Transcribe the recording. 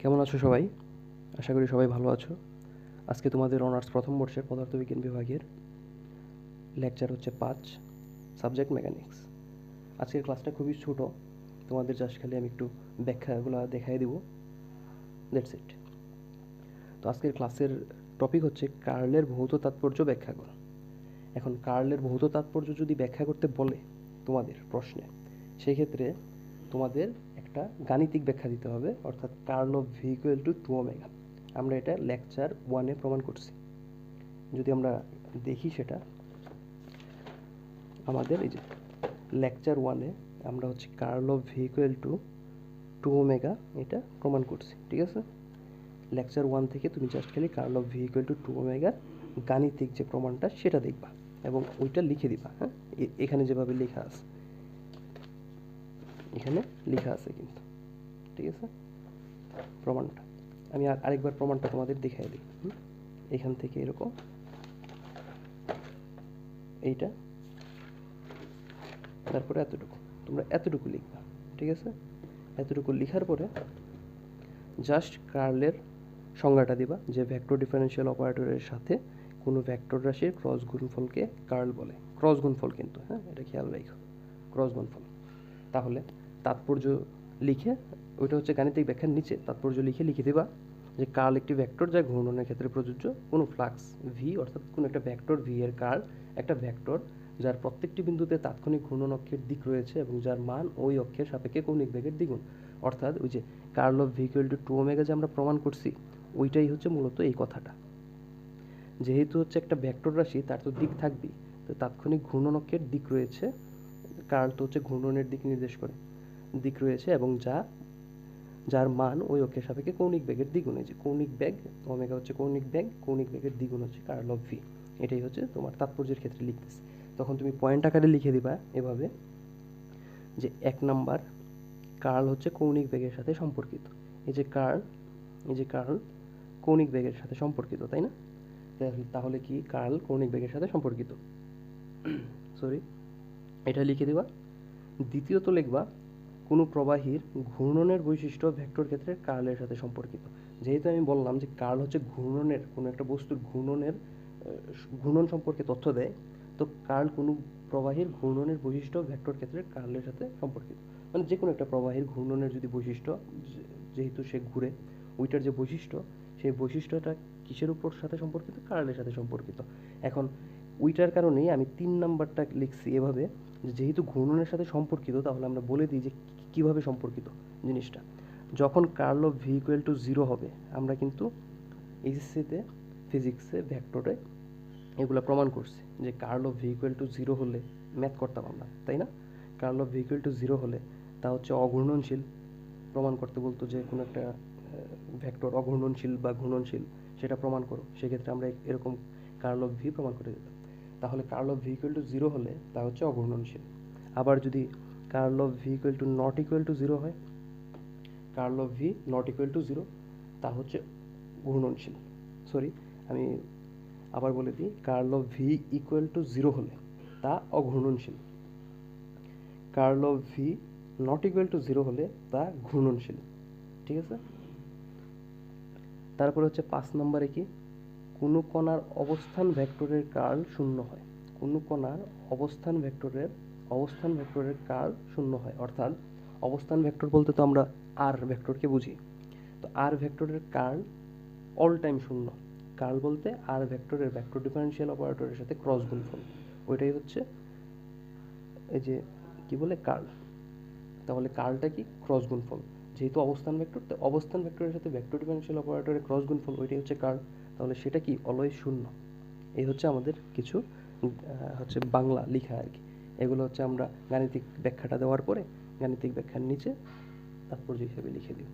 কেমন আছো সবাই? আশা করি সবাই ভালো আছো। আজকে তোমাদের অনার্স প্রথম বর্ষের পদার্থবিজ্ঞান বিভাগের লেকচার হচ্ছে 5, সাবজেক্ট মেকানিক্স। আজকের ক্লাসটা খুবই ছোট, তোমাদের জাস্ট খালি আমি একটু ব্যাখ্যাগুলো দেখাই দিব, দ্যাটস ইট। তো আজকের ক্লাসের টপিক হচ্ছে কার্লের ভৌত তাৎপর্য ব্যাখ্যা করা। এখন কার্লের ভৌত তাৎপর্য যদি ব্যাখ্যা করতে বলে তোমাদের প্রশ্নে, সেই ক্ষেত্রে তোমাদের একটা গাণিতিক ব্যাখ্যা দিতে হবে, অর্থাৎ curl of V equal to 2 omega. আমরা এটা লেকচার 1-এ প্রমাণ করছি। যদি আমরা দেখি সেটা, আমাদের এই যে লেকচার 1-এ আমরা হচ্ছে curl of V equal to 2 omega এটা প্রমাণ করছি, ঠিক আছে? লেকচার 1 থেকে তুমি জাস্ট খালি curl of V equal to 2 omega গাণিতিক যে প্রমাণটা সেটা দেখবা এবং ওইটা লিখে দিবা। হ্যাঁ, এখানে যেভাবে লেখা আছে, এখানে লেখা আছে কিন্তু, ঠিক আছে? প্রমাণটা আমি আরেকবার প্রমাণটা তোমাদের দেখাই দিই। এখান থেকে এরকম এইটা, তারপরে এতটুকু, তোমরা এতটুকু লিখবা, ঠিক আছে? এতটুকু লিখার পরে জাস্ট কার্লের সংজ্ঞাটা দিবা, যে ভেক্টর ডিফারেনশিয়াল অপারেটরের সাথে কোনো ভেক্টর রাশির ক্রস গুণফলকে কার্ল বলে। ক্রস গুণফল কিন্তু, হ্যাঁ, এটা খেয়াল রাখো, ক্রস গুণফল। তাহলে তাৎপর্য লিখে, ওইটা হচ্ছে গাণিতিক ব্যাখ্যার নিচে তাৎপর্য লিখে দিবা যে কার্ল একটি ভেক্টর যা ঘূর্ণনের ক্ষেত্রে প্রযোজ্য কোনো ফ্লাক্স ভি, অর্থাৎ কোনো একটা ভেক্টর ভি এর কার্ল একটা ভেক্টর যার প্রত্যেকটি বিন্দুতে তাৎক্ষণিক ঘূর্ণন অক্ষের দিক রয়েছে এবং যার মান ওই অক্ষের সাপেক্ষে কৌণিক বেগের দ্বিগুণ। অর্থাৎ ওই যে curl of V equal to 2 omega যে আমরা প্রমাণ করছি, ওইটাই হচ্ছে মূলত এই কথাটা। যেহেতু হচ্ছে একটা ভেক্টর রাশি, তার তো দিক থাকবেই, তো তাৎক্ষণিক ঘূর্ণন অক্ষের দিক রয়েছে, কার্ল তো হচ্ছে ঘূর্ণনের দিক নির্দেশ করে, দিক রয়েছে এবং যার মান ওই অক্ষের সাপেক্ষে কৌণিক বেগের দ্বিগুণ। এই যে কৌণিক বেগ, ওমেগা হচ্ছে কৌণিক বেগ, কৌণিক বেগের দ্বিগুণ হচ্ছে কার্ল অফ ভি। এটাই হচ্ছে তোমার তাৎপর্যের ক্ষেত্রে লিখতেছে। তখন তুমি পয়েন্ট আকারে লিখে দিবা এভাবে, যে 1 নাম্বার কার্ল হচ্ছে কৌণিক বেগের সাথে সম্পর্কিত। এই যে কার্ল কৌণিক বেগের সাথে সম্পর্কিত, তাই না? তাহলে কি কার্ল কৌণিক বেগের সাথে সম্পর্কিত, সরি, এটা লিখে দিবা। দ্বিতীয়ত লিখবা কোনো প্রবাহীর ঘূর্ণনের বৈশিষ্ট্য ভেক্টর ক্ষেত্রের কার্লের সাথে সম্পর্কিত। যেহেতু আমি বললাম যে কার্ল হচ্ছে ঘূর্ণনের, কোনো একটা বস্তুর ঘূর্ণন সম্পর্কে তথ্য দেয়, তো কার্ল কোনো প্রবাহীর ঘূর্ণনের বৈশিষ্ট্য ভেক্টর ক্ষেত্রের কার্লের সাথে সম্পর্কিত। মানে যে কোনো একটা প্রবাহীর ঘূর্ণনের যদি বৈশিষ্ট্য, যেহেতু সে ঘুরে, ওইটার যে বৈশিষ্ট্য, সেই বৈশিষ্ট্যটা কিসের উপর সাথে সম্পর্কিত? কার্লের সাথে সম্পর্কিত। এখন ওইটার কারণেই আমি 3 নাম্বারটা লিখছি এভাবে, যেহেতু ঘূর্ণনের সাথে সম্পর্কিত, তাহলে আমরা বলে দিই যে কীভাবে সম্পর্কিত জিনিসটা। যখন curl of V equal to 0 হবে, আমরা কিন্তু এইচএসসিতে ফিজিক্সে ভেক্টরে এগুলো প্রমাণ করছি যে curl of V equal to 0 হলে, ম্যাথ করতাম আমরা, তাই না? Curl of V equal to 0 হলে তা হচ্ছে অঘূর্ণনশীল। প্রমাণ করতে বলতো যে কোনো একটা ভেক্টর অঘূর্ণনশীল বা ঘূর্ণনশীল, সেটা প্রমাণ করো। সেক্ষেত্রে আমরা এরকম কার্ল অফ ভি প্রমাণ করে দিতাম। তাহলে curl of V equal to 0 হলে তা হচ্ছে অঘূর্ণনশীল। আবার যদি curl of V equal to not equal to 0 হয়, curl of V not equal to 0, তা হচ্ছে ঘূর্ণনশীল। সরি, আমি আবার বলে দিই, curl of V equal to 0 হলে তা অঘূর্ণনশীল। Curl of V not equal to 0 হলে তা ঘূর্ণনশীল, ঠিক আছে? তারপরে হচ্ছে 5 নম্বরে কি, কোনো কণার অবস্থান ভেক্টরের কার্ল 0 হয়। কোনো কণার অবস্থান ভেক্টরের কার্ল 0 হয়। অর্থাৎ অবস্থান ভেক্টর বলতে তো আমরা আর ভেক্টরকে বুঝি, তো আর ভেক্টরের কার্ল অল টাইম 0। কার্ল বলতে আর ভেক্টরের ভেক্টর ডিফারেনশিয়াল অপারেটরের সাথে ক্রস গুণফল, ওইটাই হচ্ছে এই যে কি বলে কার্ল। তাহলে কার্লটা কি? ক্রস গুণফল। যেহেতু অবস্থান ভেক্টর, তো অবস্থান ভেক্টরের সাথে ভেক্টর ডিফারেনশিয়াল অপারেটরের ক্রস গুণফল, ওইটাই হচ্ছে কার্ল। তাহলে সেটা কি? অলওয়েজ 0। এই হচ্ছে আমাদের কিছু হচ্ছে বাংলা লেখা আর কি। এগুলো হচ্ছে আমরা গাণিতিক ব্যাখ্যাটা দেওয়ার পরে গাণিতিক ব্যাখ্যার নিচে তাৎপর্য হিসেবে লিখে দিই।